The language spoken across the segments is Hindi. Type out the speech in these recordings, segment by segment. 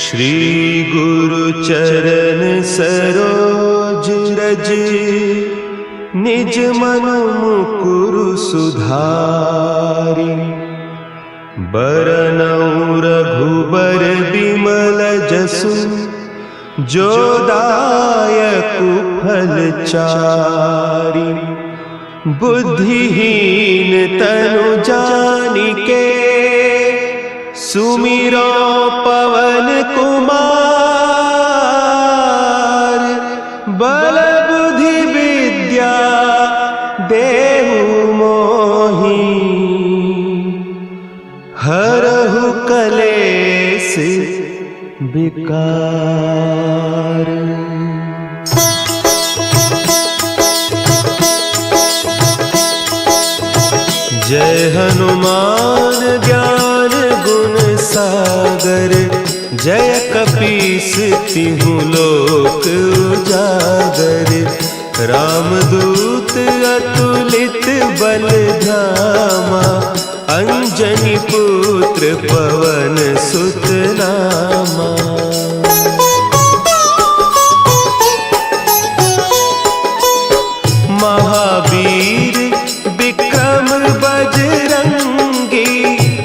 श्री गुरु चरण सरोज रज, निज मन मुकुरु सुधारि। बरनउँ रघुबर बिमल जसु, जो दायकु फल चारि। बुद्धिहीन तनु जानिके, सुमिरो पवन कुमार। बल बुद्धि विद्या देहु मोहि, हरहु कलेस विकार। जय हनुमान ज्ञान गुण सागर, जय कपीस तिहु लोक उजागर। रामदूत अतुलित बल धामा, अंजनी पुत्र पवन सुत नामा। महावीर विक्रम बजरंगी,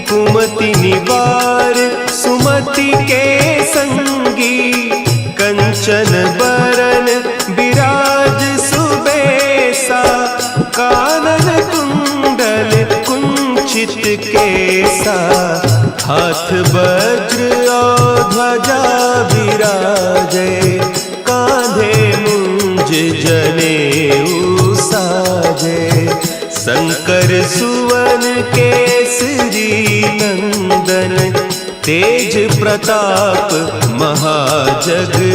कुमति निवार सुमति के संगी। कंचन बरन विराज सुबेसा, कानन कुंडल कुंचित केसा। हाथ वज्र और ध्वजा विराजे, कांधे मुंज जनेऊ साजे। शंकर सुवन केसरी नंदन, तेज प्रताप महाजगवंदन।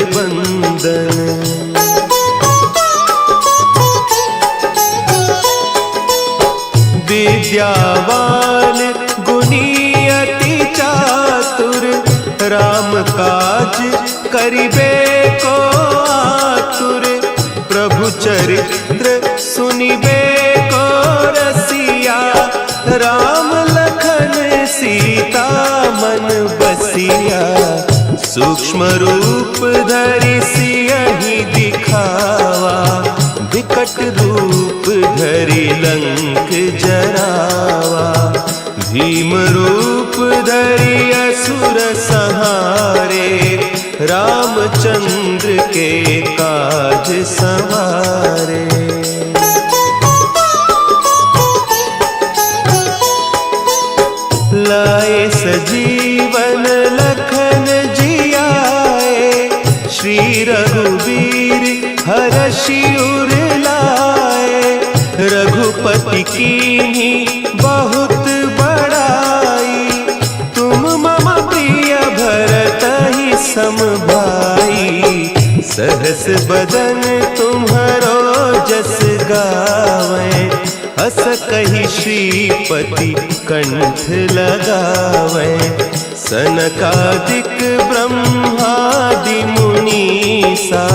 विद्यावान गुणी अति चातुर, राम काज करिबे को आतुर। प्रभु चरित्र सुनिबे को रसिया, राम लखन सीता मन बसिया। सूक्ष्म रूप धरि सियहि दिखावा, विकट रूप धरि लंक जरावा। भीम रूप धरि असुर संहारे, रामचंद्र के काज सवारे। लाए सजीवन लखन जियाए, श्री रघुवीर हरषि उर लाए। रघुपति कीन्ही बहुत बड़ाई, तुम मम प्रिय भरतहि सम भाई। सहस बदन तुम्हरो जस गावें, हस कहि श्रीपति कंठ लगावें। सनकादिक ब्रह्मादि मुनीसा,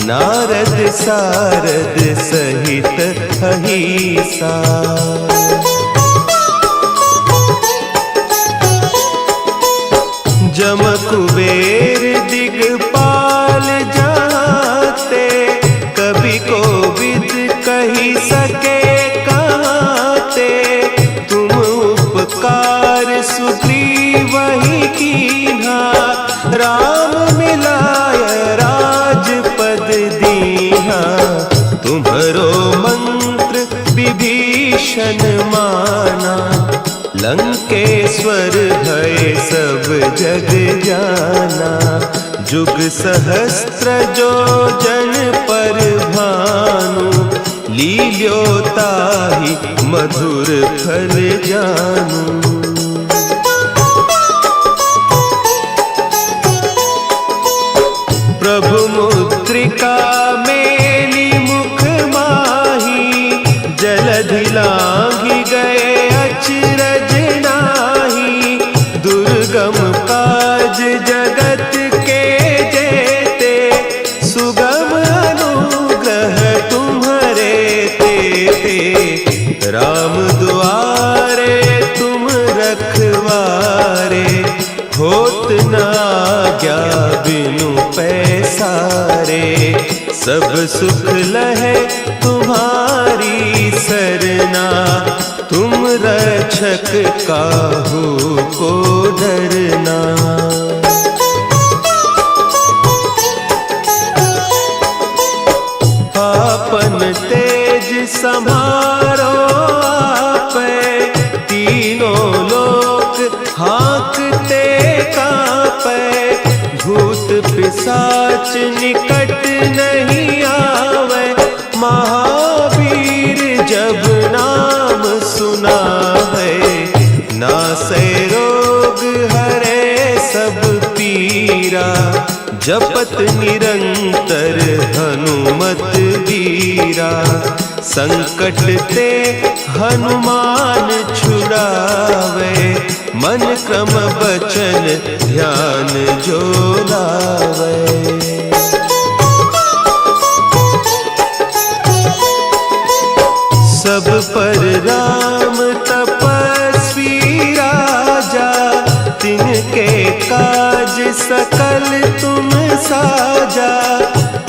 नारद सारद सहित अहीसा। जम कुबेर दिगपाल जाते, कवि कोविद कहि सके कहते। तुम उपकार सुग्रीवहि कीन्हा, राम मिलाय राजपद दीन्हा। तुम्हरो मंत्र विभीषण माना, लंकेश्वर भय सब जग जाना। जुग सहस्त्र जो जन पर भानु, लील्योताहि मधुर फल जानू। प्रभु मुद्रिका मेली मुख माही, जलधि लांघि गए अचरज नाही। दुर्गम काज जगत के जेते, सुगम अनुग्रह तुम्हरे तेते। राम दुआरे तुम रखवारे, होत न आज्ञा बिनु पैसारे, सब सुख लहे तुम्हारी सरना, तुम रक्षक काहू को डरना। आपन तेज सम्हारो आपै, तीनों लोक हाँकते कांपै, भूत पिशाच निकट नहीं आवे, महावीर जब नाम सुनावे, नासै रोग हरे सब पीरा, जपत निरंतर हनुमत वीरा, संकट ते हनुमान छुड़ावे, मन क्रम बचन ध्यान जो लावे। सब पर राम तपस्वी राजा, तिनके काज सकल तुम साजा,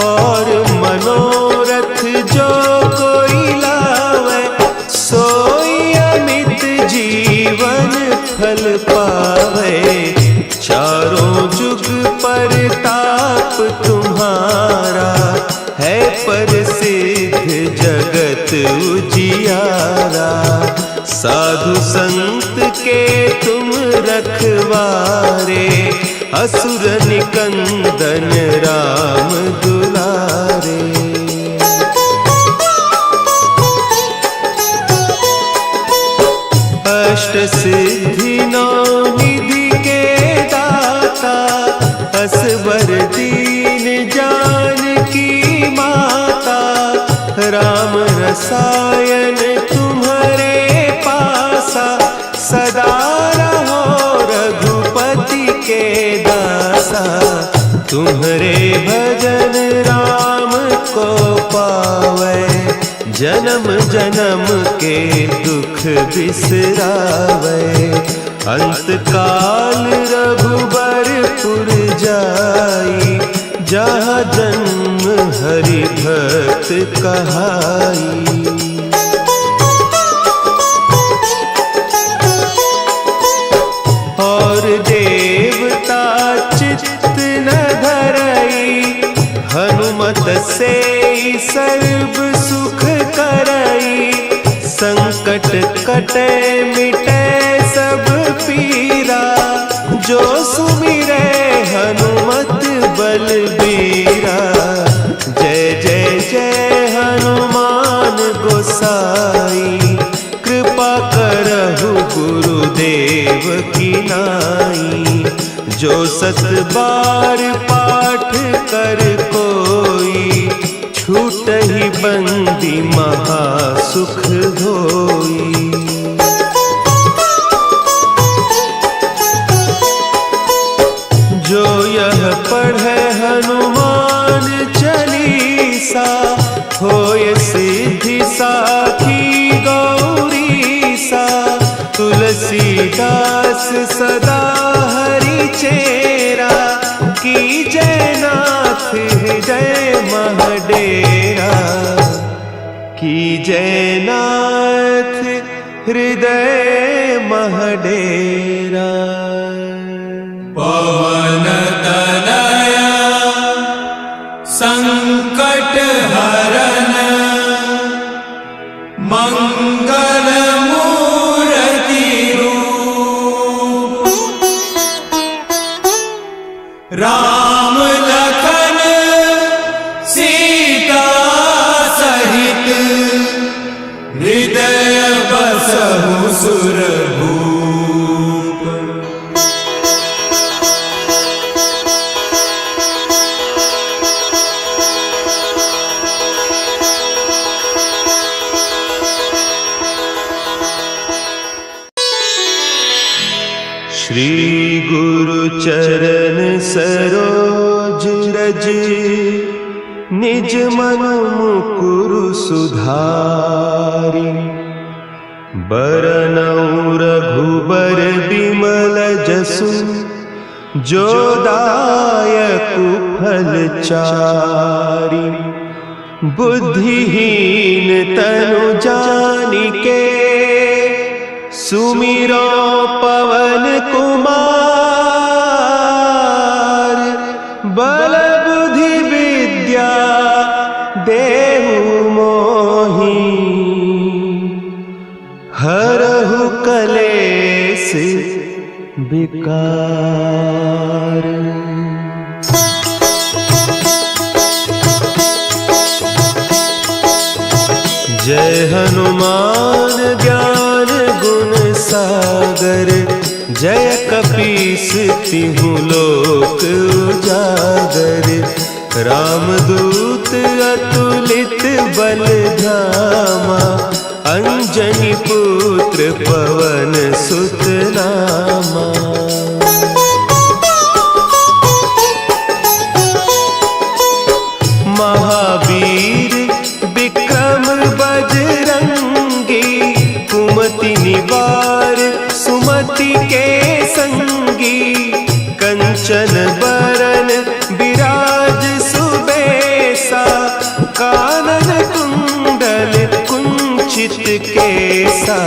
और मनोरथ जो कोई लावे, सोई अमित जीवन फल पावे, चारों जुग परताप तुम्हारा, है प्रसिद्ध जगत उजियारा, साधु संत के तुम रखवारे, असुर निकंदन राम दुलारे। अष्ट सिद्धि नौ निधि के दाता, असवर दीन जानकी माता, राम रसायन तुम्हारे पासा, सदा रहो रघुपति के दासा, तुम्हारे भजन राम को पावे, जन्म जन्म के दुख बिसरावे, अंत काल रघुबरपुर जाई, जहाँ जन्म हरि भक्त कहाई। और देवता चित्त न धरई, हनुमत से सर्व सुख करई, संकट कटे मिटे सब पीरा, जो सुमिरे हनुमत बलबीरा, जय जय जय हनुमान गोसाई, कृपा करहु गुरुदेव की नाई, जो सत बार पाठ कर कोई, छूटहि बंदी महा सुख होई। जो यह पढ़े हनुमान चालीसा, होय सिद्धि साखी गौरीसा, तुलसीदास सदा हरि चेरा, की जयनाथ हृदय महडेरा, की जयनाथ हृदय महडेरा। पवन तनया संकट हरन, मंगल मूर्ति रूप, राम लखन सीता सहित, हृदय बसहु सुरभूप। श्री गुरु चरण सरोज रज, निज मन मुकुरु सुधारि, बरनउँ रघुबर बिमल जसु, जो दायक फलचारी। बुद्धिहीन तनु जानिके सुमिरो पवन कुमार। बल बुद्धि विद्या देहु मोहि हरहु कलेस विकार। जय हनुमान ज्ञान गुण सागर। जय कपीस तिहु लोक उजागर। रामदूत अतुलित बल धामा। अंजनी पुत्र पवन सुत नामा। महावीर विक्रम बजरंगी। कुमति निवार सुमति के संगी। कंचन बरन विराज सुबेसा। कानन कुंडल कुंचित केसा।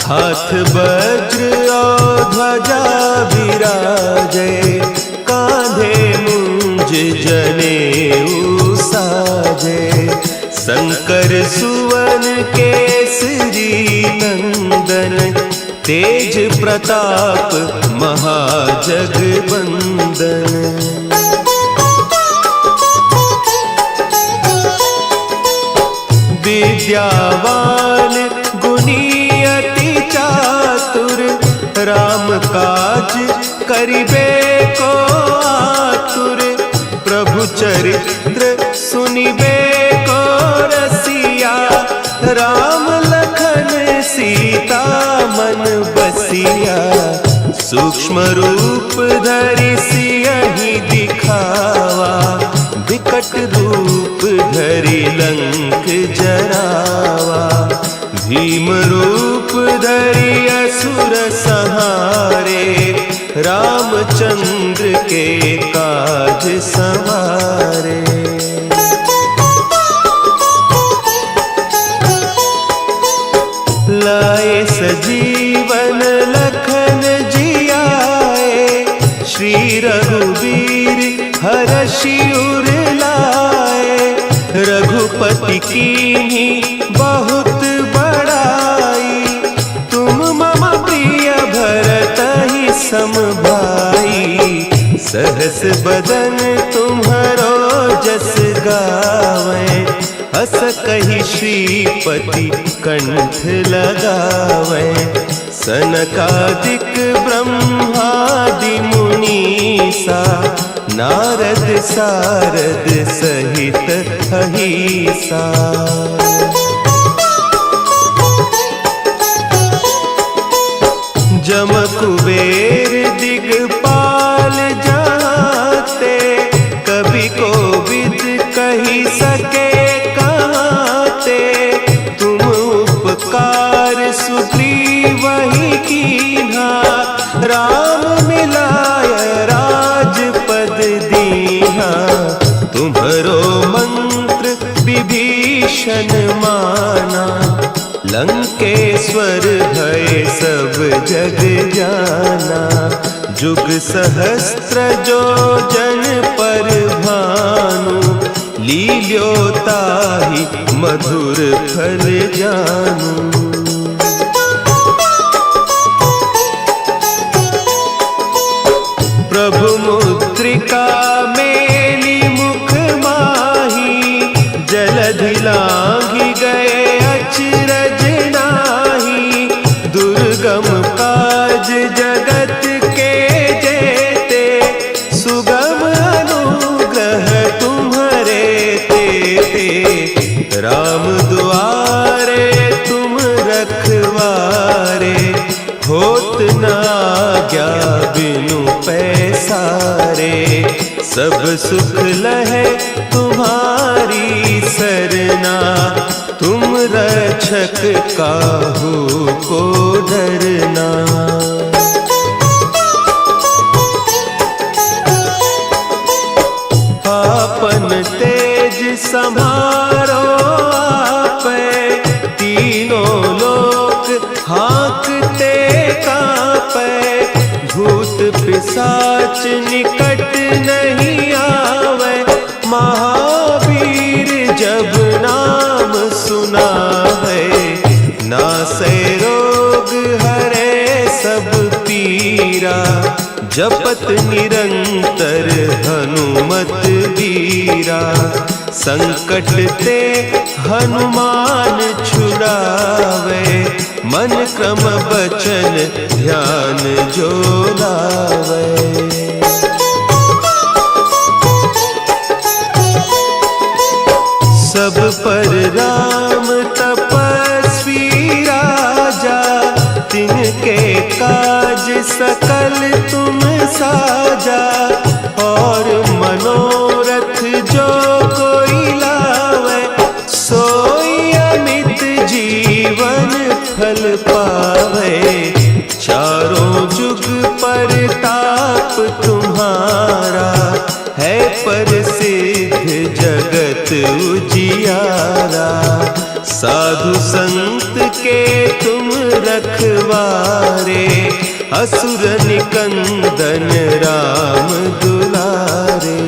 हाथ वज्र और ध्वजा विराजे। कांधे मुंज जनेऊ साजे। शंकर सुवन केसरी नंदन। तेज प्रताप महाजगवंदन। विद्यावान गुणी अति चातुर। राम काज करिबे को आतुर। प्रभु चरित्र सुनिबे को रसिया। राम लखन सीता मन बसिया। सूक्ष्म रूप धरि सियहि दिखावा। विकट रूप धरि लंक जरावा। भीम रूप धरि असुर संहारे। रामचंद्र के काज संवारे। लाए सजीवन लखन जियाए। श्री रघुवीर हरषि उर लाए। रघुपति कीन्ही बहुत बड़ाई। तुम मम प्रिय भरतहि सम भाई। सहस बदन तुम्हरो जस गावें। हस कहि श्रीपति कंठ लगावें। सनकादिक ब्रह्मादि मुनीसा। नारद सारद सहित अहीसा। जम कुबेर दिगपाल जाते। कवि कोविद कही सके कहते। तुम उपकार सुग्रीवहि कीन्हा। राम मिलाय राजपद दीन्हा। तुम्हरो मंत्र विभीषण माना। लंकेश्वर भय सब जग जाना। जुग सहस्त्र जो जन पर भानु। लील्योताहि मधुर फल जानू। प्रभु मुद्रिका मेली मुख माही। जलधि लांघि गए अचरज नाही। दुर्गम काज जगत के जेते। सुगम अनुग्रह तुम्हरे तेते। राम दुआरे तुम रखवारे। होत न आज्ञा बिनु पैसारे। सब सुख लहे तुम्हारी सरना। तुम रक्षक काहू को डरना। तेज सम्हारो आपै, तीनों लोक हाँकते कांपै। भूत पिशाच निकट नहीं आवे, महावीर जब नाम सुनावे। नासै रोग हरे सब पीरा, जपत निरंतर हनुमत बीरा। संकट ते हनुमान छुड़ावे, मन क्रम बचन ध्यान जो लावे। सब पर राम तपस्वी राजा, तिनके काज सकल तुम साजा। और मनोरथ जो कोई लावे, सोई अमित जीवन फल पावे। चारों जुग परताप तुम्हारा, है प्रसिद्ध जगत उजियारा। साधु संत के तुम रखवारे, असुर निकंदन राम दुलारे।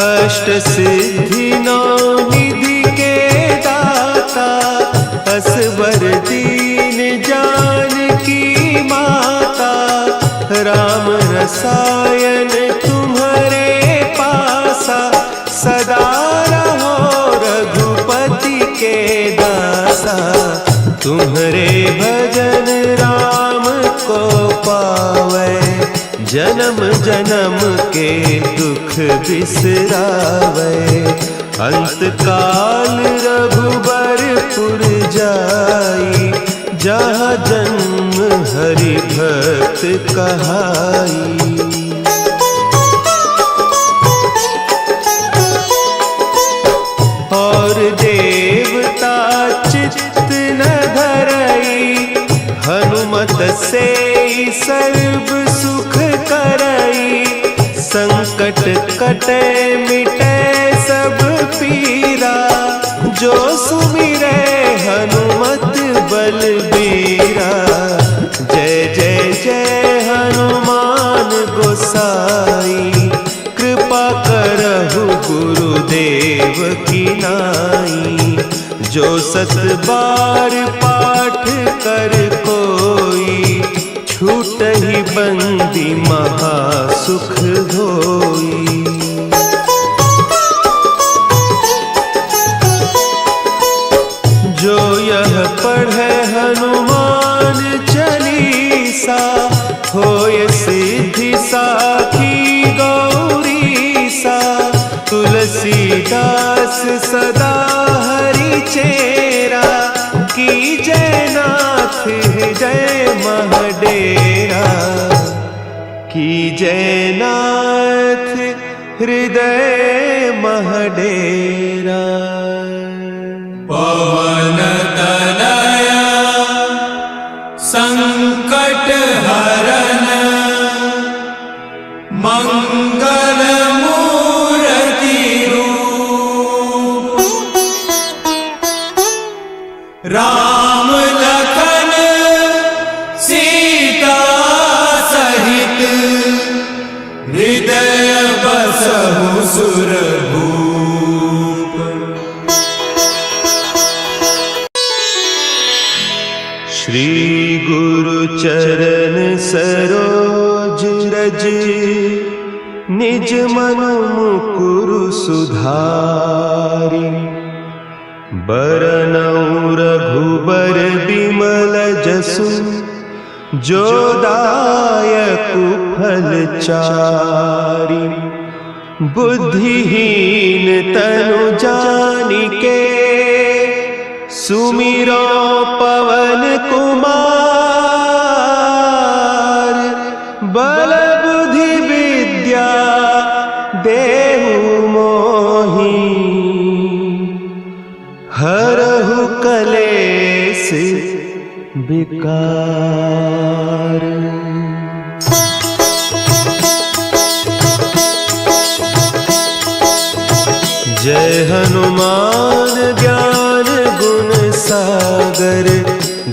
अष्ट सिद्धि नौ निधि के दाता, असवर दीन जानकी माता। राम रसायन तुम्हारे पासा, सदा रहो रघुपति के दासा। तुम्हारे भजन राम को पावे, जन्म जन्म के दुख बिसरावे। अंत काल रघुबरपुर जाई, जहाँ जन्म हरि भक्त कहाई। और देवता चित्त न धरई, हनुमत से सर्व सुख करई। संकट कटे मिटे सब पीरा, जो सुमिरे हनुमत बलबीरा। जय जय जय हनुमान गोसाई, कृपा करहु गुरुदेव की नाई। जो सत बार पाठ कर कोई, छूटहि बंदी महा सुख होई। जो यह पढ़े हनुमान चालीसा, होय सिद्धि साखी गौरीसा। तुलसीदास सदा हरि चेरा, की जयनाथ हृदय महडेरा। की जयनाथ हृदय महडेरा। पवन तनया संकट हरन, मंगल मूर्ति रूप। राम लखन सीता सहित, हृदय बसहु सुरभूप। श्री गुरु चरण सरोज रज, निज मन मुकुरु सुधारि। बरनउँ रघुबर बिमल जसु, जो दायकु फल चारि। बुद्धिहीन तनु जानिके, सुमिरो पवन कुमार। बल बुद्धि विद्या देहु मोहि, हरहु कलेश विकार।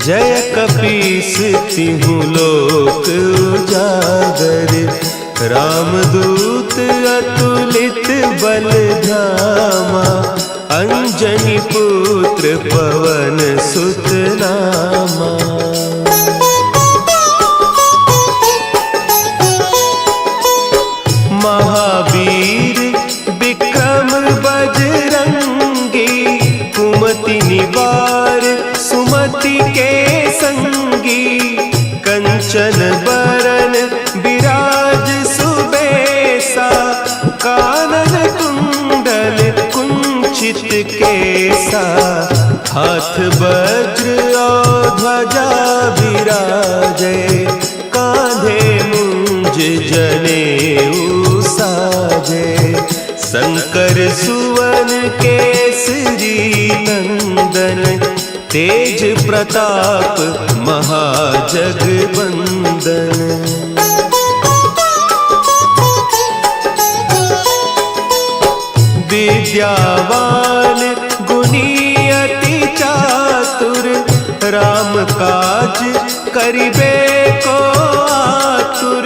जय कपीस तिहु लोक उजागर, रामदूत अतुलित बल धामा, अंजनी पुत्र पवन सुत नामा। महावीर विक्रम बजरंगी, कुमति निवार सुमति के संगी, कंचन बरन विराज सुबेसा, कानन कुंडल कुंचित केसा, हाथ वज्र और ध्वजा विराजे, कांधे मुंज जनेऊ साजे, शंकर सुवन केसरी नंदन, तेज प्रताप महाजगबंदन। विद्यावान गुणी अति चातुर, राम काज करिबे को आतुर,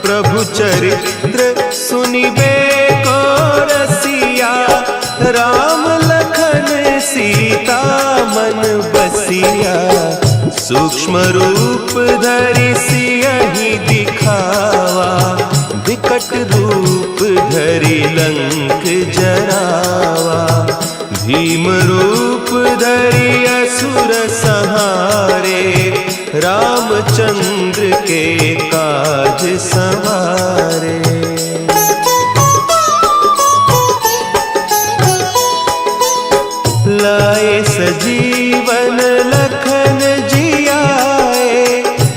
प्रभु चरित्र सुनिबे को रसिया, राम लखन सीता मन बसिया, सूक्ष्म रूप धरि सियहि दिखावा, विकट रूप धरि लंक जरावा, भीम रूप धरि असुर संहारे, रामचंद्र के काज संवारे। लाए सजीवन लखन जियाए,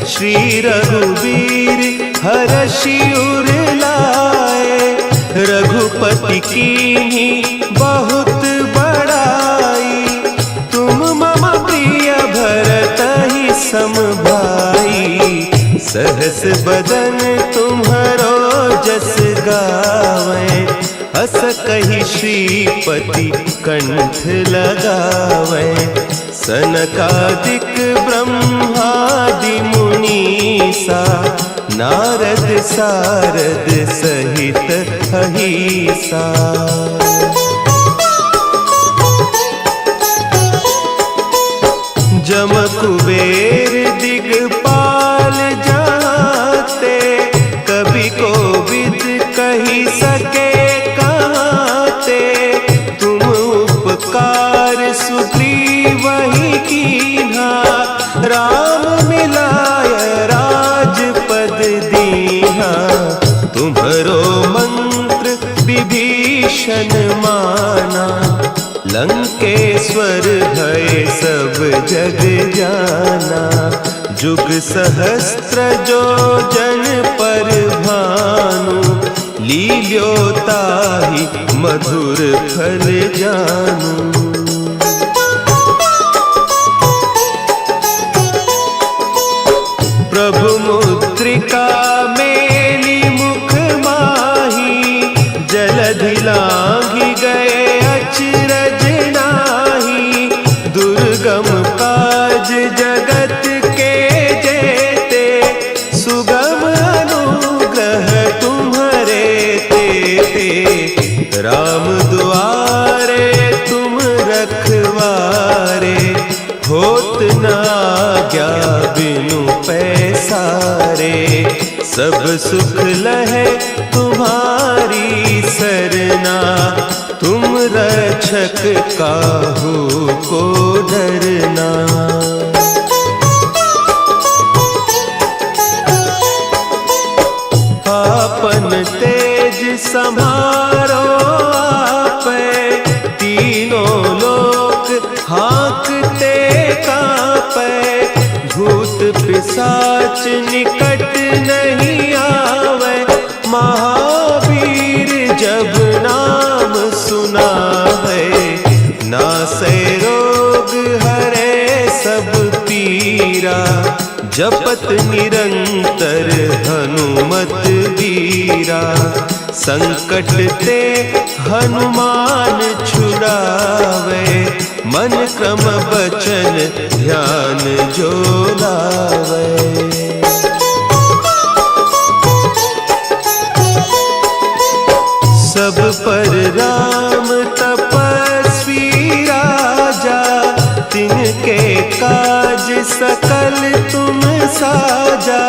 श्री रघुवीर हरषि उर लाए, रघुपति कीन्ही बहुत बड़ाई, तुम मम प्रिय भरतहि सम भाई, सहस बदन तुम्हरो जस गावें, हस कहि श्रीपति कंठ लगावें, सनकादिक ब्रह्मादि मुनीसा, नारद सारद सहित अहीसा। जम कुबेर दिगपाल जाते, कवि कोविद कही सके कहते, तुम उपकार सुग्रीवहि कीन्हा, राम मिलाय राजपद दीन्हा, तुम्हरो मंत्र विभीषण माना, लंकेश्वर भय सब जग जाना, जुग सहस्त्र जो जन पर भानु, लील्योताहि मधुर फल जानू। प्रभु मुद्रिका मेली मुख माही, जलधि लांघि गए अचरज नाही, दुर्गम काज जगत के जेते, सुगम अनुग्रह तुम्हरे तेते, राम दुआरे तुम रखवारे, होत न आज्ञा बिनु पैसारे, सब सुख लहे तुम्हारी सरना, तुम रक्षक काहू को डरना। आपन तेज समारो आपे, तीनों लोक हाँकते कांपे, भूत पिशाच निकट नहीं आवे, महावीर जब नाम सुना है, नासै रोग हरे सब पीरा, जपत निरंतर हनुमत बीरा, संकट ते हनुमान छुड़ावे, मन क्रम बचन ध्यान जो लावे। सब पर राम तपस्वी राजा, तिनके काज सकल तुम साजा।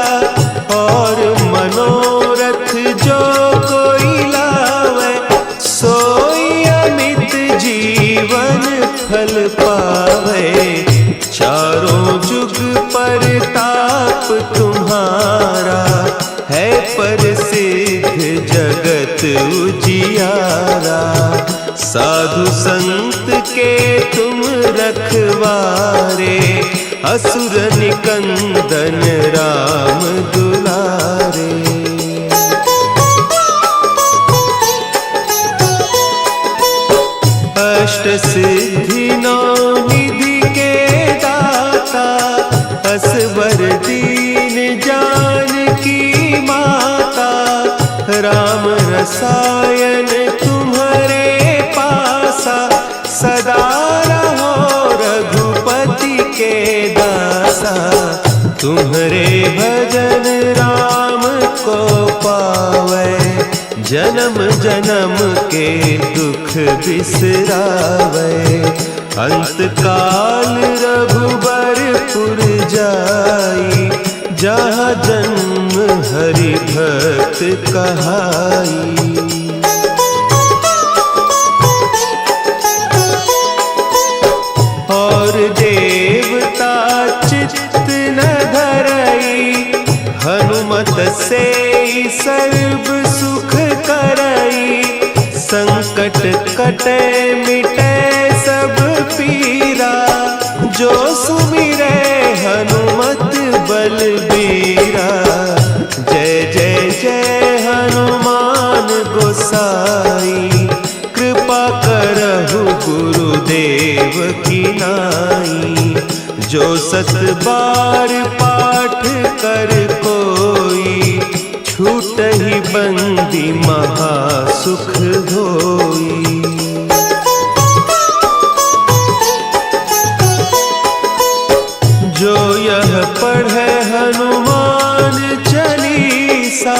और मनोरथ जो कोई लावे, सोई अमित जीवन फल पावे। चारों जुग परताप तुम्हारा, है प्रसिद्ध जगत उजियारा। साधु संत के तुम रखवारे, असुर निकंदन राम दुलारे। अष्ट सिद्धि नौ निधि के दाता, असवर दीन जानकी माता। राम रसायन तुम्हारे पासा, सदा रहो रघुपति के दासा। तुम्हारे भजन राम को पावे, जन्म जन्म के दुख बिसरावे। अंत काल रघुबरपुर जाई, जहाँ जन्म हरि भक्त कहाई। और देवता चित्त न धरई, हनुमत से सर्व सुख करई। संकट कटे मिटे सब पीरा, जो सुमिरे हनुमत बलबीरा। जय जय जय हनुमान गोसाई, कृपा करहु गुरुदेव की नाई। जो सत बार पाठ कर कोई, छूटहि बंदी महासुख होई। जो यह पढ़े हनुमान चालीसा,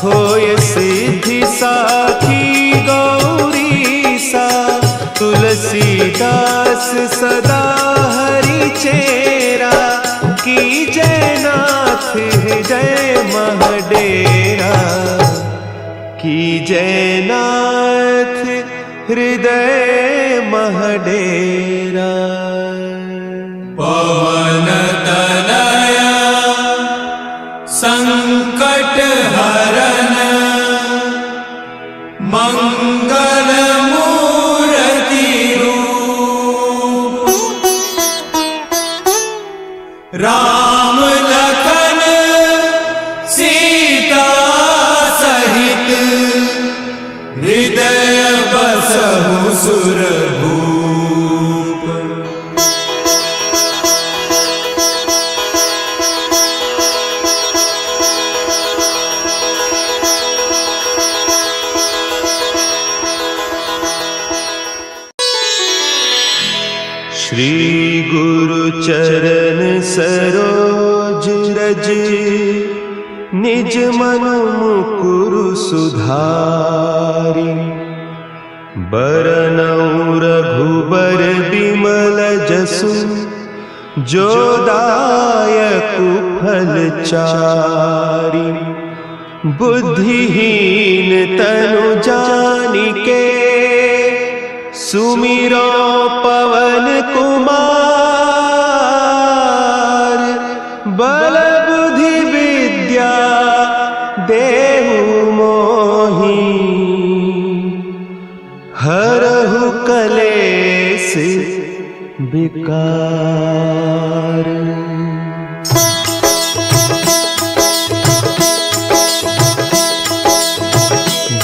होय सिद्धि साखी गौरीसा। तुलसीदास सदा हरि चेरा, की जय नाथ हृदय महडेरा। की जय नाथ हृदय महडेरा। पवन तनया संकट हरन, मंगल मूर्ति रूप। राम लखन सीता सहित, हृदय बसहु सुरभूप। श्री गुरु चरण सरोज रज, निज मन मुकुरु सुधारि। बरनउँ रघुबर बिमल जसु, जो दायकु फल चारि। बुद्धिहीन तनु जानिके, सुमिरो पवन कुमार। बल बुद्धि विद्या देहु मोहि, हरहु कलेस विकार।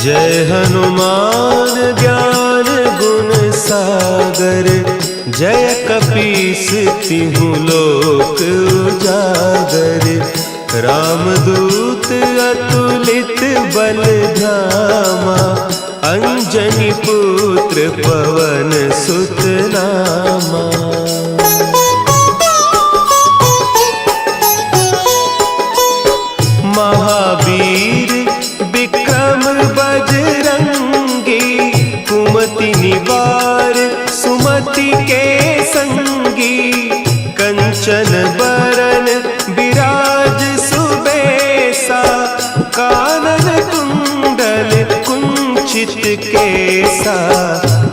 जय हनुमान ज्ञान गुण सागर, जय कपीस तिहु लोक उजागर। रामदूत अतुलित बल धामा, अंजनी पुत्र पवन सुत नामा। महावीर विक्रम बजरंगी, कुमति निवार सुमति के संगी। कंचन बरन विराज सुबेसा, कानन कुंडल कुंचित केसा।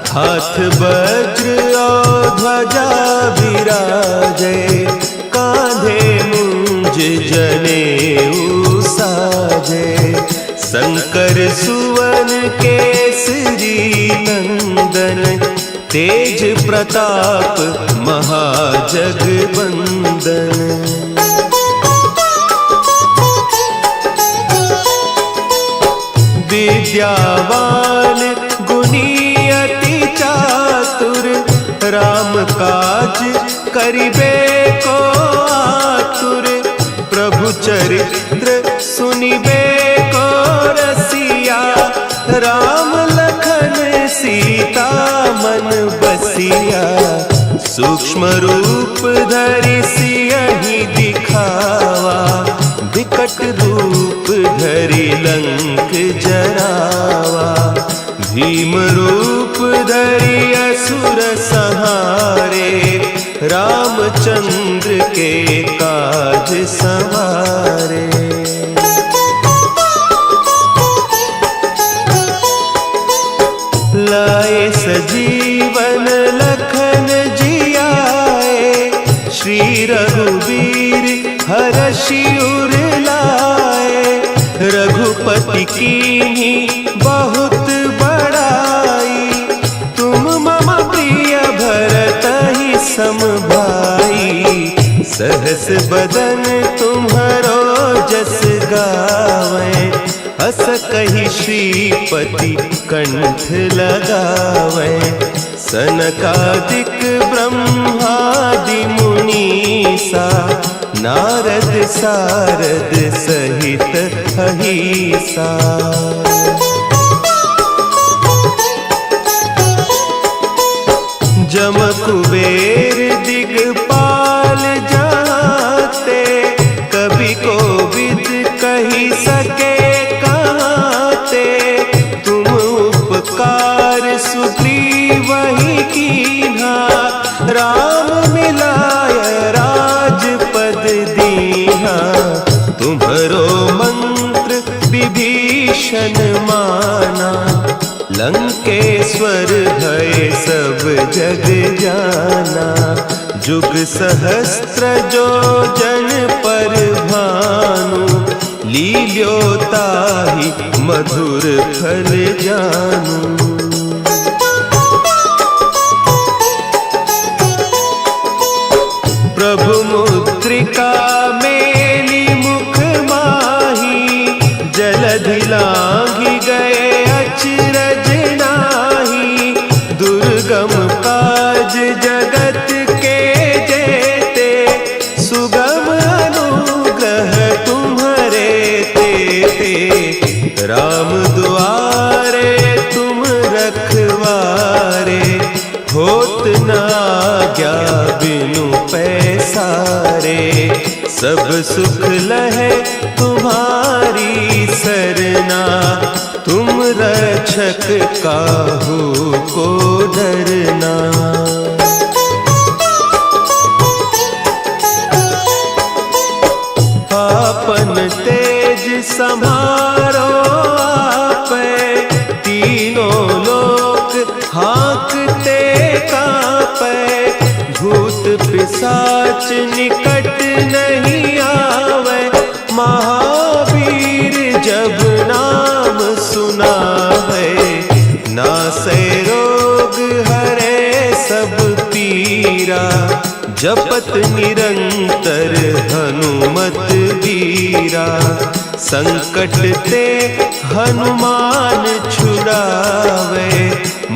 हाथ वज्र और ध्वजा विराजे, कांधे मुंज जनेऊ साजे। शंकर सुवन केसरी नंदन, तेज प्रताप महाजगबंदन। विद्यावान गुणी अति चातुर, राम काज करिबे को आतुर। प्रभु चरित्र सुनिबे को रसिया, राम लखन सीता मन बसिया। सूक्ष्म रूप धरि सियहि दिखावा, विकट रूप धरि लंक जरावा। भीम रूप धरि असुर संहारे, रामचंद्र के काज संवारे। लाए सजीवन लखन जियाए, श्री रघुवीर हरषि उर लाए। रघुपति कीन्ही बहुत बड़ाई, तुम मम प्रिय भरतहि सम भाई। सहस बदन तुम्हरो जस गावें, हस कहि श्रीपति कंठ लगावें। सनकादिक ब्रह्मादि मुनीसा, नारद सारद सहित अहीसा। जम कुबेर दिगपाल जाते, कवि कोविद कही सके कहते। तुम उपकार सुग्रीवहि कीन्हा, राम मिलाय राजपद दीन्हा। तुम्हरो मंत्र विभीषण माना, लंकेश्वर भय सब जग जाना। जुग सहस्त्र जो जन पर भानु, लील्योताहि मधुर फल जानू। प्रभु मुद्रिका मेली मुख माही, जलधि लांघि गए अचरज नाही। दुर्गम काज जगत के जेते, सुगम अनुग्रह तुम्हरे तेते। राम दुआरे तुम रखवारे, होत न आज्ञा बिनु पैसारे। सब सुख लहे तुम्हारी सरना, तुम रक्षक काहू को डरना। आपन तेज समारो आपे, तीनों लोक हाँकते कांपे। भूत पिशाच निकट नहीं आवे, महावीर जब नाम सुनावे। नासै रोग हरे सब पीरा, जपत निरंतर हनुमत बीरा। संकट ते हनुमान छुड़ावे,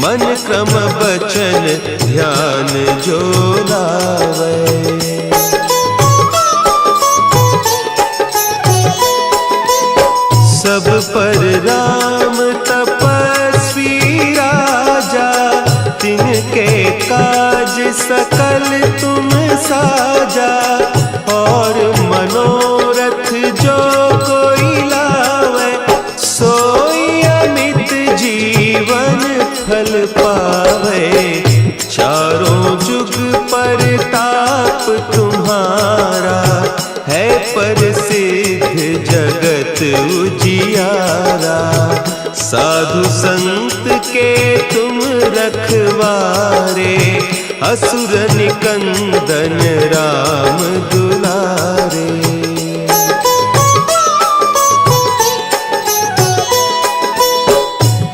मन क्रम बचन ध्यान जो लावे। सब पर राम तपस्वी उजियारा। साधु संत के तुम रखवारे, असुर निकंदन राम दुलारे।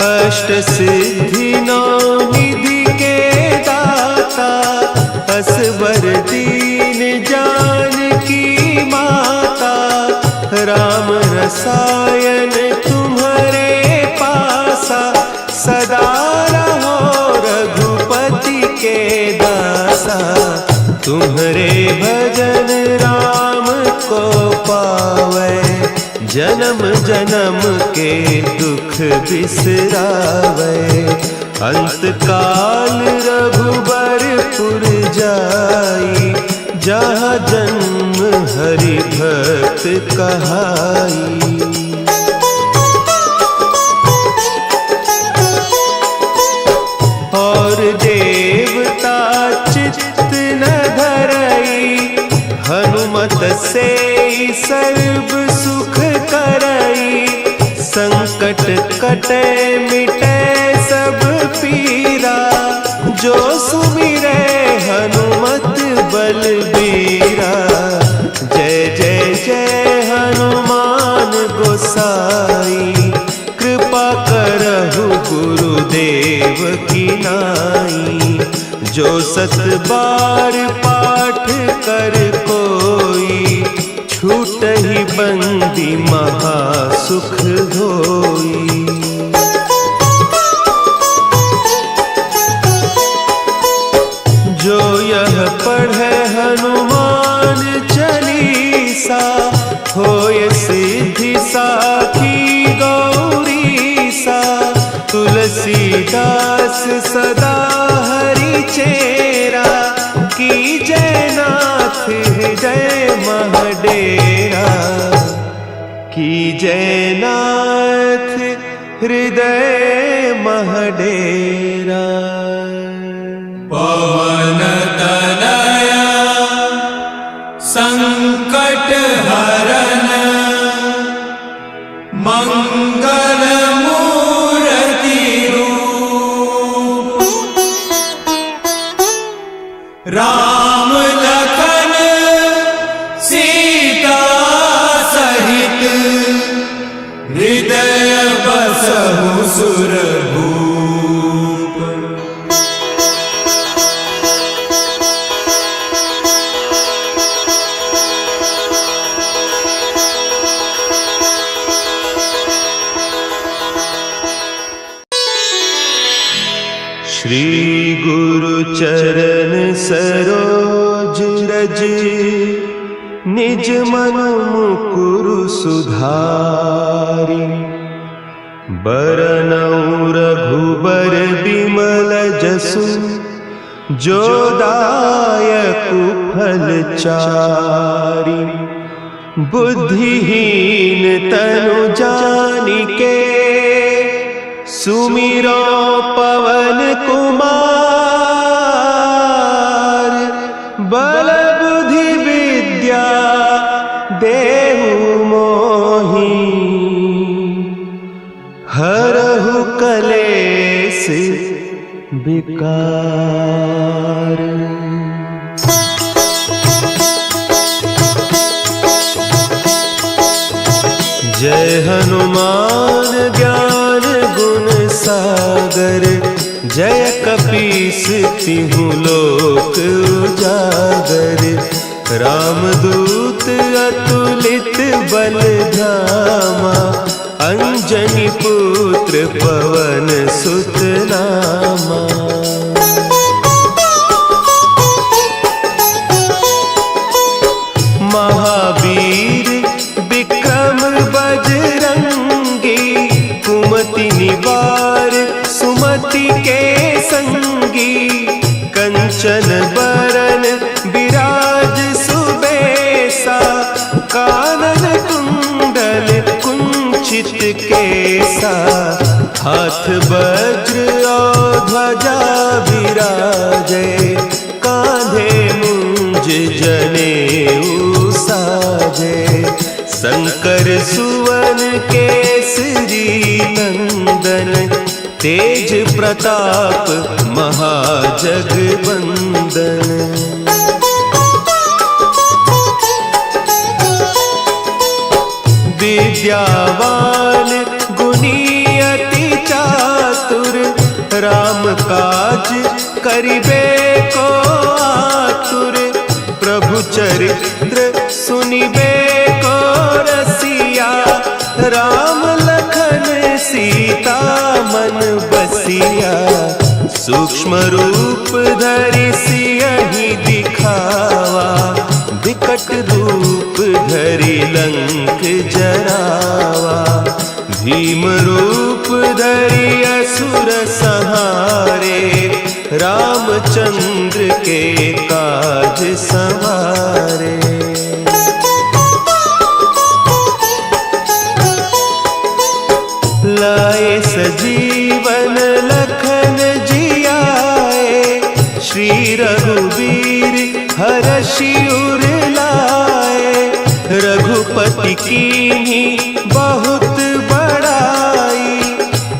अष्ट सिद्धि नौ निधि के दाता, असवर दीन जानकी माता। राम रसायन तुम्हारे पासा, सदा रहो रघुपति के दासा। तुम्हारे भजन राम को पावे, जन्म जन्म के दुख बिसरावे। अंत काल रघुबरपुर जाई, जहाँ जन्म हरि भक्त कहाई। और देवता चित्त न धरई, हनुमत से सर्व सुख करई। संकट कटे मिटे सब पीरा, जो सुमिरे हनुमत बलबीरा। जय जय जय हनुमान गोसाई, कृपा करहु गुरुदेव की नाई। जो सत बार पाठ कर कोई, छूटहि बंदी महासुख होई। जो यह पढ़े हनुमान चालीसा, होय सिद्धि साखी गौरीसा। तुलसीदास सदा हरि चेरा, की जयनाथ हृदय महडेरा। की जयनाथ हृदय महडेरा। पवन तनया संकट हरन, मंगल मूर्ति रूप। राम लखन सीता सहित, हृदय बसहु सुरभूप। श्री गुरु चरण सरोज रज, निज मन मुकुरु सुधारि। बरनउँ रघुबर बिमल जसु, जो दायकु फल चारि। बुद्धिहीन तनु जानिके, सुमिरो पवन कुमार। बल बुद्धि विद्या देहु मोहि, हरहु कलेस विकार। जय हनुमान ज्ञान गुण सागर, जय कपीस तिहु लोक उजागर। रामदूत अतुलित बल धामा, अंजनी पुत्र पवन सुत नामा। महावीर विक्रम बजरंगी, कुमति निवार सुमति के संगी। कंचन बरन विराज सुबेसा, कानन कुंडल कुंचित केसा। हाथ वज्र और ध्वजा विराजे, कांधे मुंज जनेऊ साजे। शंकर सुवन केसरी नंदन, तेज प्रताप महाजगबंदन। विद्यावान गुणी अति चातुर, राम काज करिबे को आतुर। प्रभु चरित्र सुनिबे को रसिया, राम लखन सीता मन बसिया। सूक्ष्म रूप धरि सियहि दिखावा, विकट रूप धरि लंक जरावा। भीम रूप धरि असुर संहारे, रामचंद्र के काज संवारे। लाए सजीवन लखन जियाए, श्री रघुवीर हरषि उर लाए। रघुपति कीन्ही बहुत बड़ाई,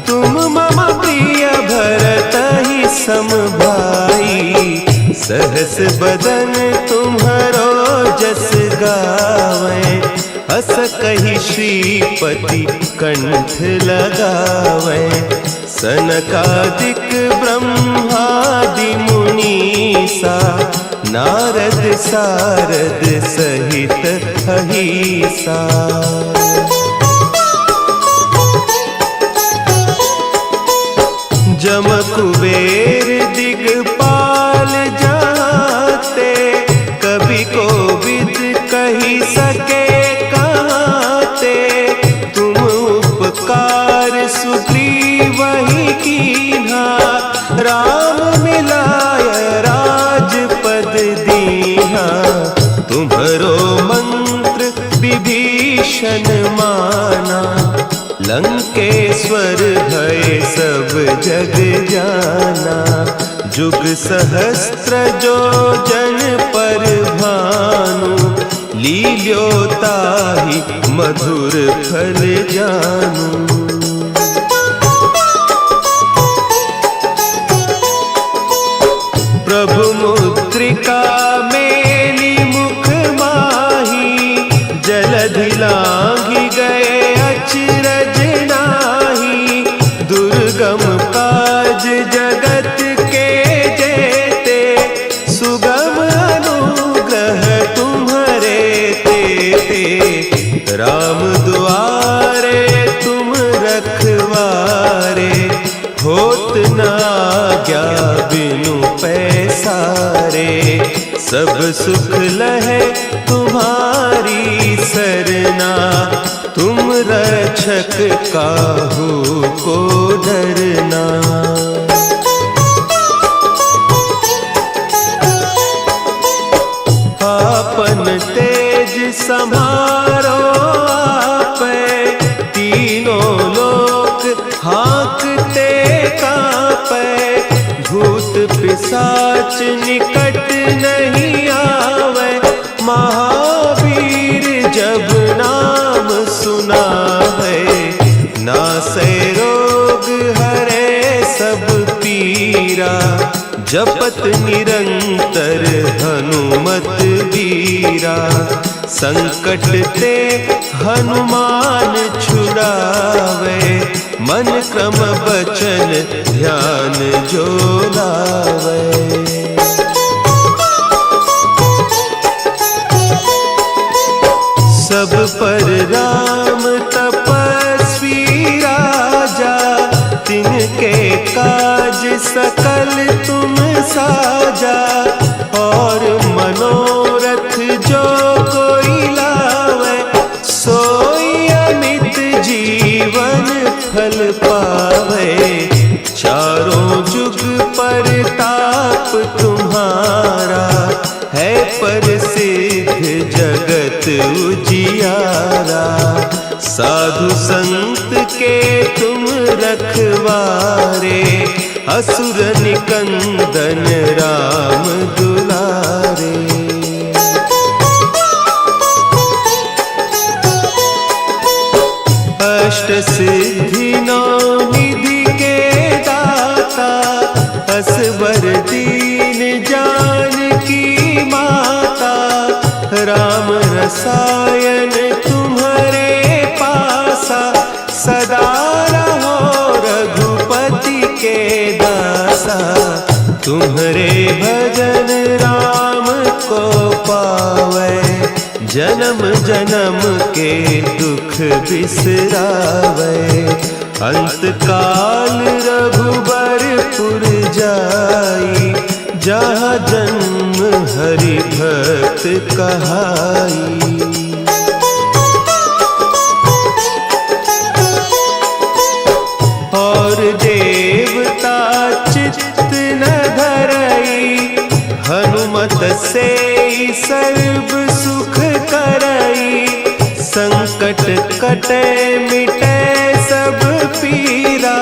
तुम मम प्रिय भरतहि सम भाई। सहस बदन तुम्हरो जस गावें, हस कहि श्रीपति कंठ लगावें। सनकादिक ब्रह्मादि मुनीसा, नारद सारद सहित अहीसा। जम कुबेर दिगपाल जाते, कवि कोविद कहि सके कहते। तुम उपकार सुग्रीवहि कीन्हा, राम मिलाय राजपद दीन्हा। तुम्हरो मंत्र विभीषण माना, लंकेश्वर भय सब जग जाना। जुग सहस्त्र जो जन पर भानु, लील्योताहि मधुर फल जानू। प्रभु मुद्रिका मेली मुख माही, जलधि लांघि गए अचरज नाही। दुर्गम काज जगत के जेते, सुगम अनुग्रह तुम्हरे तेते। राम दुआरे तुम रखवारे, होत न आज्ञा बिनु पैसारे। सब सुख लहे तुम्हारी सरना, तुम रक्षक काहू को डरना। आपन तेज समारो आपे, तीनों लोक हाँकते कापे। भूत पिशाच निकट नहीं आवे, महावीर जब नाम सुनावे। नासै रोग हरे सब पीरा, जपत निरंतर हनुमत बीरा। संकट ते हनुमान छुड़ावे, मन क्रम बचन ध्यान जो लावे। सब पर राम तपस्वी राजा, तिनके काज सकल तुम साजा। और मनोरथ जो कोई लावे, सोई अमित जीवन फल पावे। चारों जुग परताप तुम्हारा, है प्रसिद्ध जगत उजियारा। साधु संत के तुम रखवारे, असुर निकंदन राम दुलारे। अष्ट सिद्धि नौ निधि के दाता, असबर दीन जानकी माता, राम रसायन तुम्हारे पासा, सदा रहो रघुपति के दासा। तुम्हारे भजन राम को पावै, जन्म जन्म के दुख बिसरावै। अंत काल रघुबरपुर जाई, जहाँ जन्म हरि भक्त कहाई। और देवता चित्त न धरई, हनुमत से सर्व सुख करई। संकट कटे मिटे सब पीरा,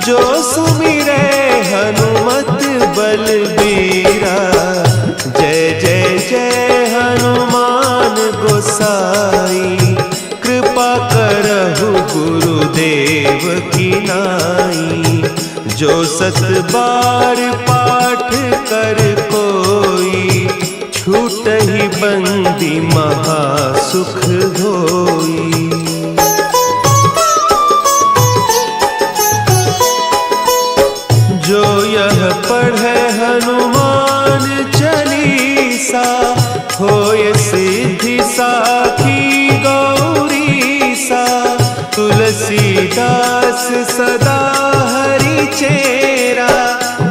जो सुमिरे हनुमत बलबीरा। जय जय जय हनुमान गोसाई, कृपा करहु गुरुदेव की नाई। जो सत बार पाठ कर कोई, छूटहि बंदी महासुख होई। जो यह पढ़े हनुमान चालीसा, होय सिद्धि साखी गौरीसा। तुलसीदास सदा हरि चेरा,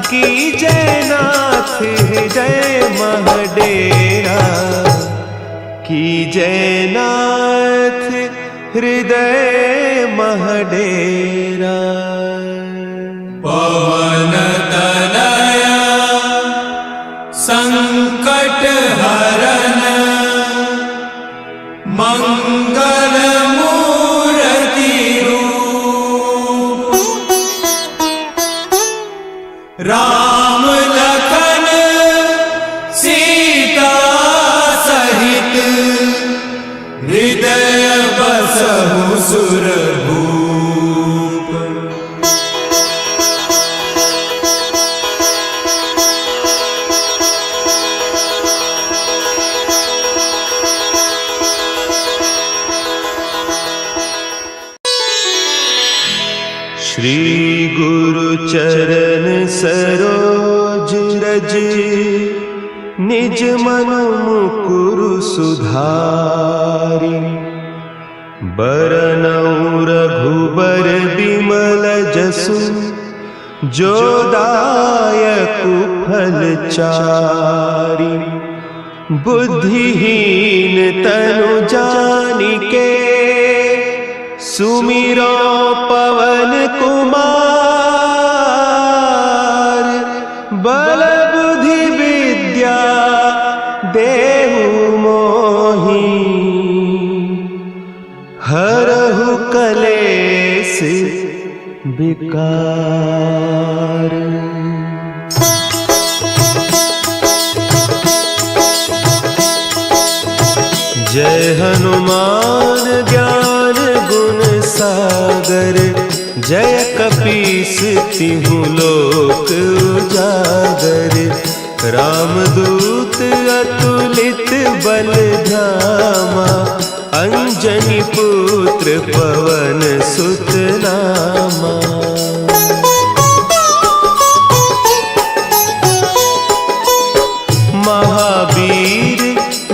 की जयनाथ हृदय महडेरा। की जयनाथ हृदय महडेरा। पवन तनया संकट हरन, मंगल मूर्ति रूप। राम लखन सीता सहित, हृदय बसहु सुरभूप। श्री गुरु चरण सरोज रज, निज मन मुकुरु सुधारि। बरनउँ रघुबर बिमल जसु, जो दायकु फल चारि। बुद्धिहीन तनु जानिके, सुमिरो पवन कुमार। बल बुद्धि विद्या देहु मोहि, हरहु कलेस विकार। जय हनुमान ज्ञान गुण सागर, जय कपीस तिहु लोक उजागर। रामदूत अतुलित बल धामा, अंजनी पुत्र पवन सुत नामा। महावीर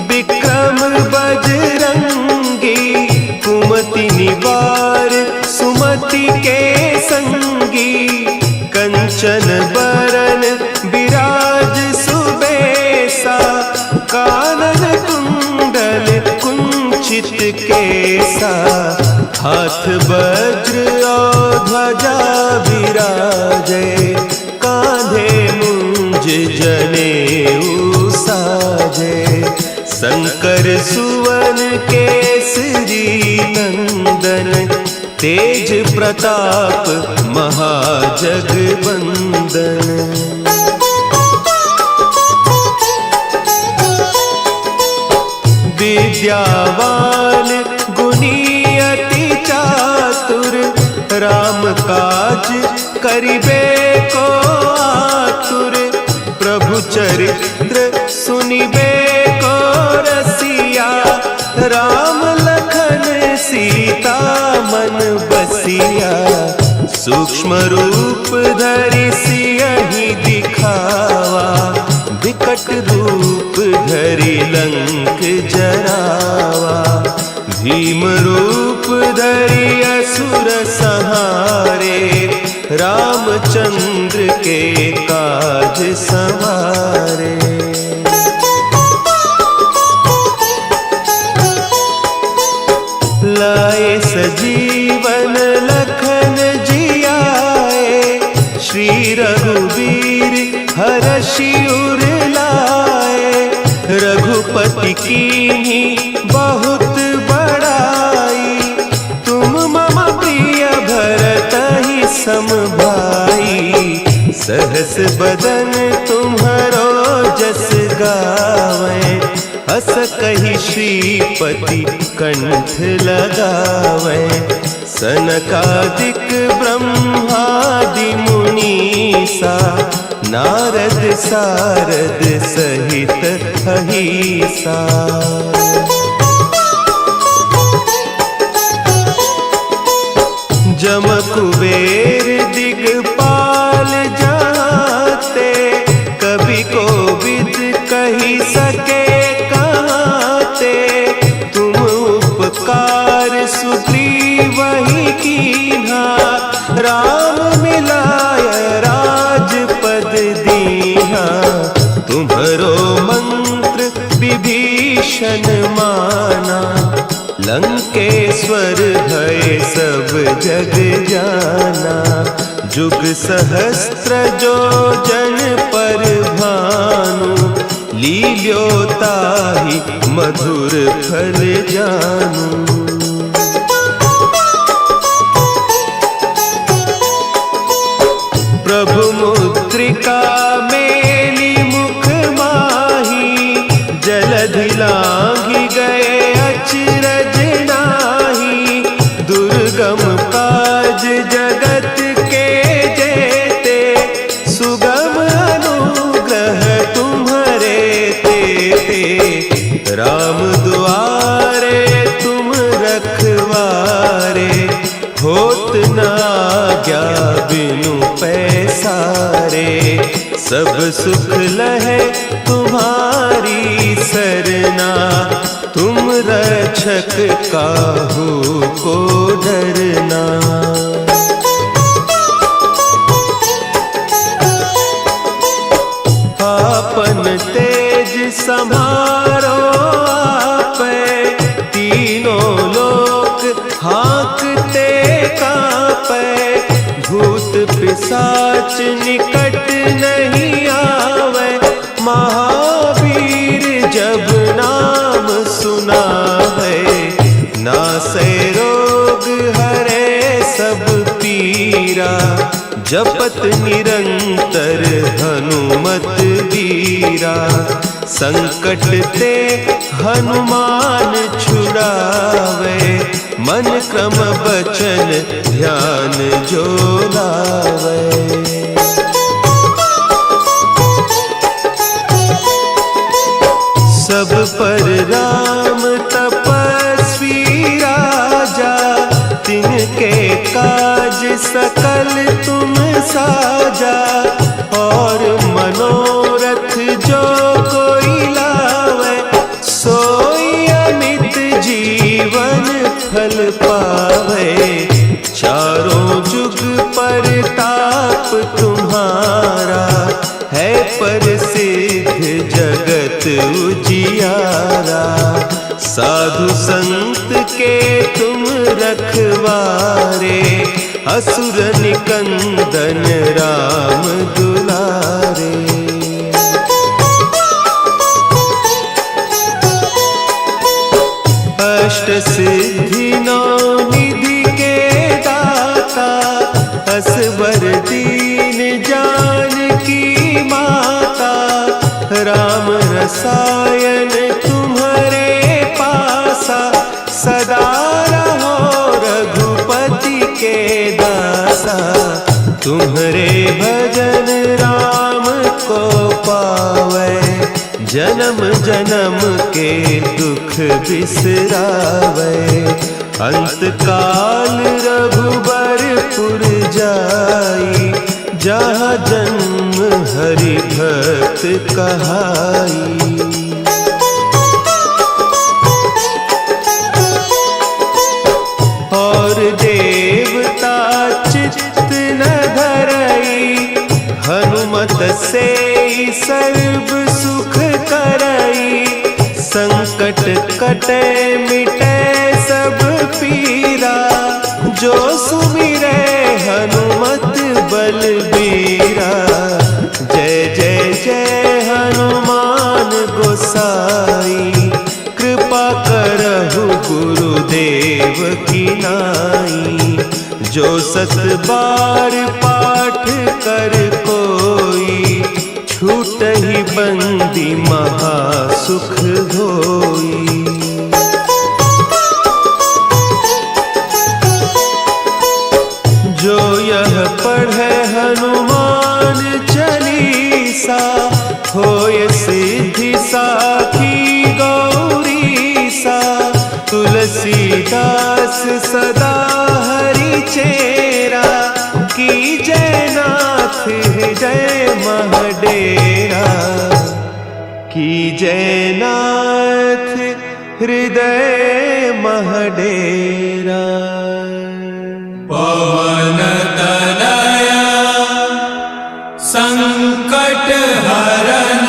विक्रम बजरंगी, कुमति निवार सुमति के संगी। कंचन बरन विराज सुबेसा, कानन कुंडल कुंचित केसा। हाथ वज्र और ध्वजा विराजे, कांधे मुंज जनेऊ साजे। शंकर सुवन केसरी नंदन, तेज प्रताप महाजगबंदन। विद्यावान गुणी अति चातुर, काज करिबे को आतुर, प्रभु चरित्र सुनिबे को रसिया। राम लखन सीता मन बसिया, सूक्ष्म रूप धरि सियहि दिखावा। विकट रूप धरि लंक जरावा, भीम रूप धरि असुर संहारे। रामचंद्र के काज संवारे। लाए सजीवन लखन जियाए, श्री रघुवीर हरषि उर लाए। रघुपति कीन्ही बहुत बड़ाई, तुम मम प्रिय भरतहि सम भाई। सहस बदन तुम्हरो जस गावें, हस कहि श्रीपति कंठ लगावें। सनकादिक ब्रह्मादि मुनीसा, नारद सारद सहित अहीसा। जम कुबेर दिगपाल जाते, कवि कोविद कही सके कहते। तुम उपकार सुग्रीवहि कीन्हा, राम मिलाय राजपद दीन्हा। तुम्हरो मंत्र विभीषण माना, लंकेश्वर भय सब जग जाना। जुग सहस्त्र जो जन पर भानु, लील्योताहि मधुर फल जानू। प्रभु मुद्रिका मेली मुख माही, जलधि लांघि गए अचरज नाही। दुर्गम काज जगत के जेते, सुगम अनुग्रह तुम्हरे तेते। राम दुआरे तुम रखवारे, होत न आज्ञा बिनु पैसारे। सब सुख लहे तुम्हारी सरना, तुम रक्षक काहू को डरना। आपन तेज समारो आपै, तीनों लोक हाँकते कांपै। भूत पिशाच निकट नहीं आवे, महावीर जब नाम सुनावे। नासै रोग हरे सब पीरा, जपत निरंतर हनुमत बीरा। संकट ते हनुमान छुड़ावे, मन क्रम बचन ध्यान जो लावे। सब पर राम तपस्वी राजा, तिनके काज सकल तुम साजा। और मनोरथ जो कोई लावे, सोई अमित जीवन फल पावे। चारों जुग परताप तुम्हारा, है प्रसिद्ध जगत उजियारा। साधु संत के तुम रखवारे, असुर निकंदन राम दुलारे। अष्ट सिद्धि नौ निधि के दाता, असवर दीन जानकी माता। राम रसायन तुम्हारे पासा, सदा रहो रघुपति के दासा। तुम्हारे भजन राम को पावे, जन्म जन्म के दुख बिसरावे। अंत काल रघुबरपुर जाई, जहाँ जन्म हरि भक्त कहाई। और देवता चित्त न धरई, हनुमत से सर्व सुख करई। संकट कटे मिटे सब पीरा, जो सुमिरे हनुमत बलबीरा। जय जय जय हनुमान गोसाई, कृपा करहु गुरुदेव की नाई। जो सत बार पाठ कर कोई, छूटहि बंदी महासुख होई। जो यह पढ़े हनुमान चालीसा, होय सिद्धि साखी गौरीसा। तुलसीदास सदा हरि चेरा, की जयनाथ हृदय महडेरा। की जयनाथ हृदय महडेरा। पवन तनया संकट हरन,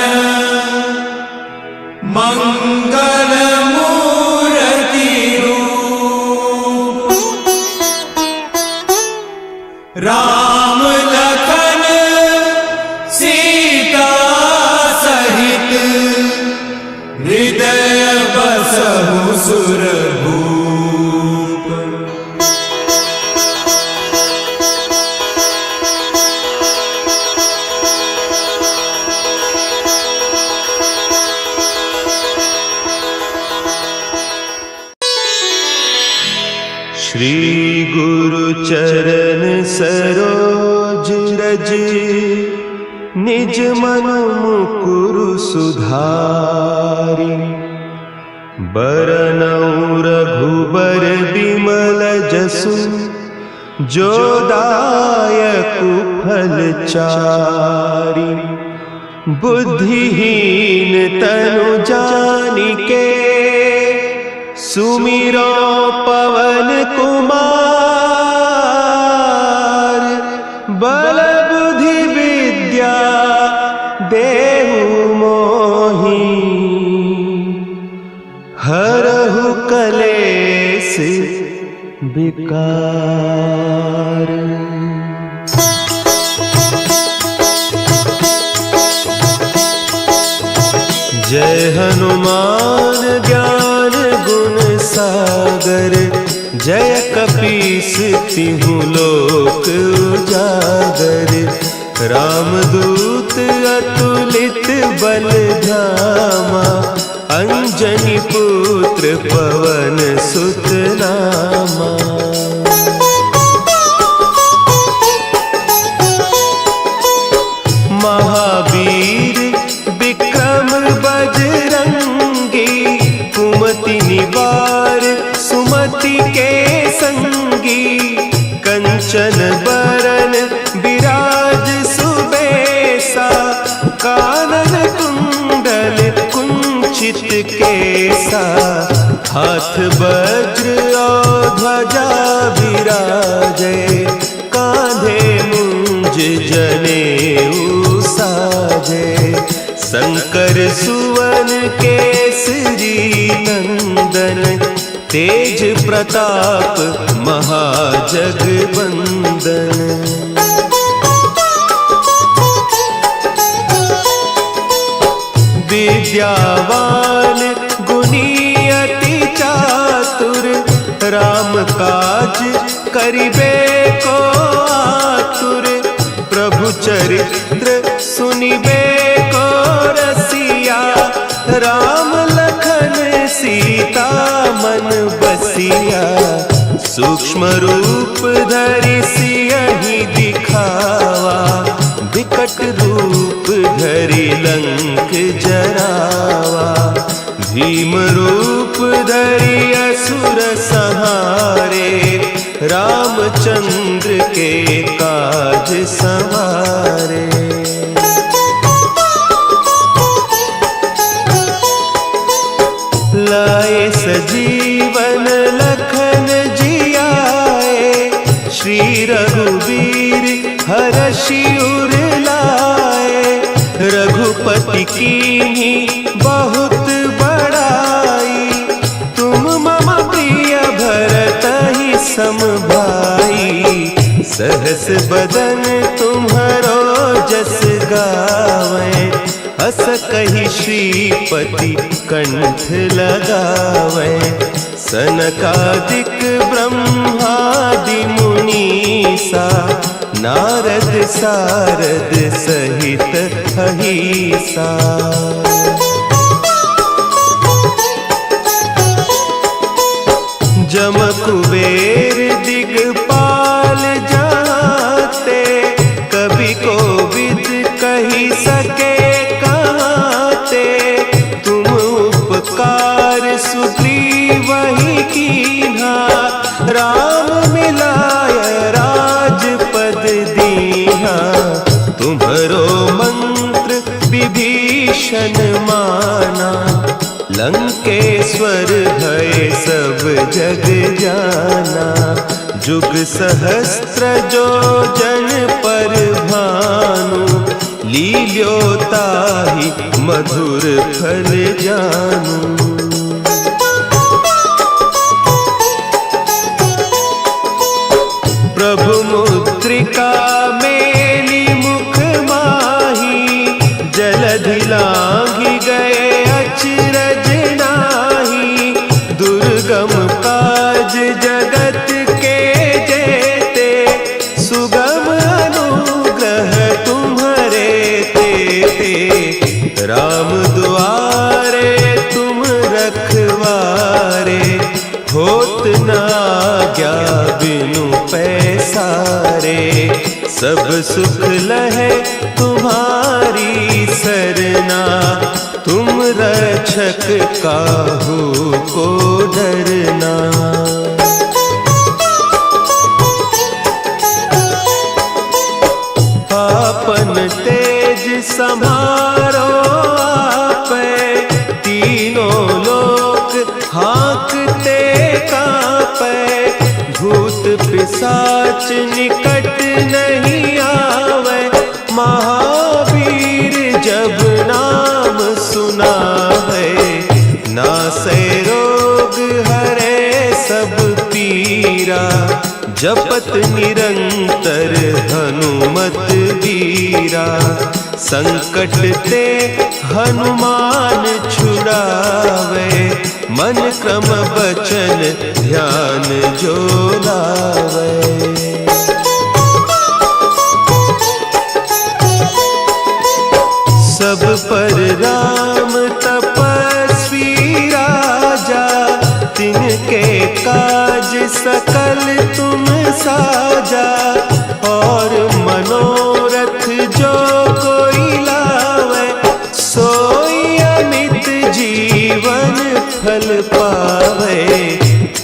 मंगल मूर्ति रूप। राम लखन सीता सहित, हृदय बसहु सुरभूप। श्री गुरु चरण सरोज रज, निज मनु मुकुरु सुधारि। बरनउँ रघुबर बिमल जसु, जो दायकु फल चारि। बुद्धिहीन तनु जानिके, सुमिरो पवन कुमार। बल बुद्धि विद्या देहु मोहि, हरहु कलेस विकार। जय हनुमान ज्ञान गुण सागर, जय कपीस तिहु लोक उजागर। रामदूत अतुलित बल धामा, अंजनी पुत्र पवन सुत नामा। महावीर विक्रम बजरंगी, कुमति निवार सुमति के संगी। कंचन बरन विराज सुबेसा, कानन कुंडल कुंचित केसा। हाथ वज्र और ध्वजा विराजे, कांधे मुंज जनेऊ साजे। शंकर सुवन केसरी नंदन, तेज प्रताप महाजगवंदन। विद्यावान गुणी अति चातुर, राम काज करिबे को आतुर। प्रभु चरित्र सुनिबे को रसिया, राम लखन सीता मन बसिया। सूक्ष्म रूप धरि सियहि दिखाए, धरि लंक जरावा, भीम रूप धरि असुर संहारे, रामचंद्र के काज संवारे। लाए सजीवन लखन जियाए, श्री रघुवीर हरषि उर लाए, रघुपति कीन्ही बहुत बड़ाई, तुम मम प्रिय भरतहि सम भाई, सहस बदन तुम्हरो जस गावें, अस कहि श्रीपति कंठ लगावें, सनकादिक ब्रह्मादि मुनीसा, नारद सारद सहित अहीसा। जम कुबेर दिगपाल जाते, कवि कोविद कही सके कहते, तुम उपकार सुग्रीवहि कीन्हा, राम मिलाय राजपद दीन्हा, तुम्हरो मंत्र विभीषण माना, लंकेश्वर भय सब जग जाना, जुग सहस्त्र जो जन पर भानु, लील्योताहि मधुर फल जानू। प्रभु मुद्रिका मेली मुख माही, जलधि लांघि गए अचरज नाही, दुर्गम काज जगत के जेते, सुगम अनुग्रह तुम्हरे तेते, राम दुआरे तुम रखवारे, होत न आज्ञा बिनु पैसारे, सब सुख लहे तुम्हारी सरना, तुम रक्षक काहू को डरना। आपन तेज समारो आपै, तीनों लोक हाँकते कांपै, भूत पिशाच निकट नहीं आवे, महावीर जब नाम सुनावे, नासै रोग हरे सब पीरा, जपत निरंतर हनुमत बीरा, संकट ते हनुमान छुड़ावे, मन क्रम बचन ध्यान जो लावे। सब पर राम तपस्वी राजा, तिनके काज सकल तुम साजा, और मनोरथ जो कोई लावे, सोई अमित जीवन फल पावे,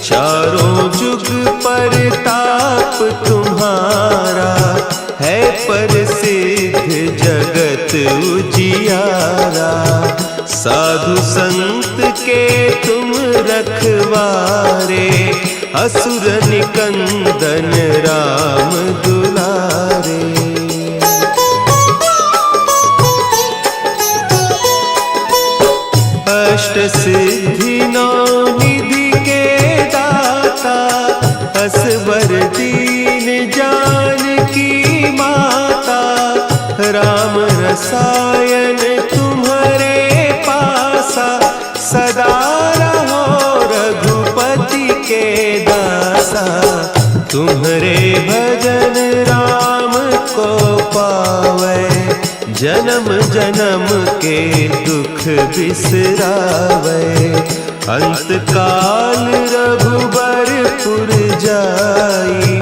चारों जुग परताप तुम्हारा, है प्रसिद्ध जगत उजियारा, साधु संत के तुम रखवारे, असुर निकंदन राम दुलारे। अष्ट सिद्धि नौ निधि के दाता, असवर दीन जानकी माता, राम रसायन तुम्हारे पासा, सदा रहो रघुपति के दासा, तुम्हारे भजन राम को पावे, जन्म जन्म के दुख बिसरावे, अंत काल रघुबरपुर जाई,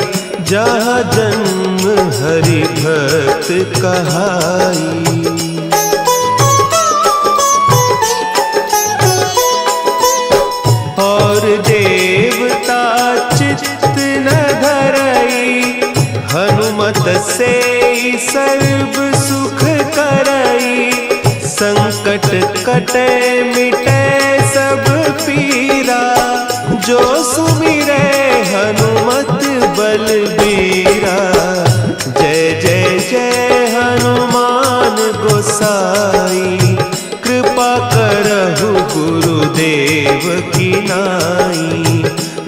जहाँ जन्म हरि भक्त कहाई। बसे सर्व सुख करई, संकट कटे मिटे सब पीरा, जो सुमिरे हनुमत बलबीरा। जय जय जय हनुमान गोसाई, कृपा करहु गुरुदेव की नाई।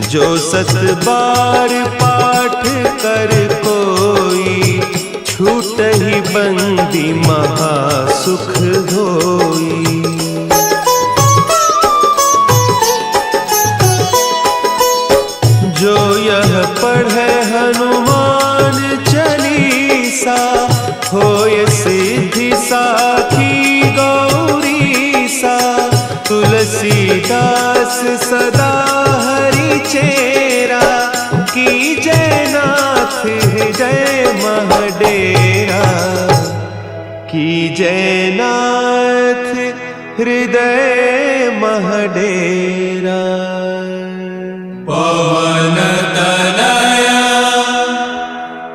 जो सत बार पाठ कर कोई, छूटहि बंदी महासुख होई। जो यह पढ़े हनुमान चालीसा, होय सिद्धि साखी गौरीसा। तुलसीदास सदा हरि चेरा, की जय नाथ हृदय महडेरा। की जय नाथ हृदय महडेरा। पवन तनया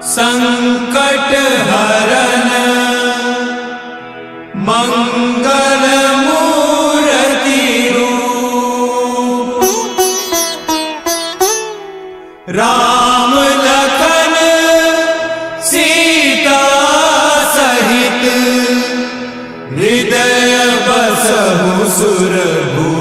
संकट हरन, मंगल मूर्ति रूप। राम लखन सीता सहित, हृदय बसहु सुरभूप।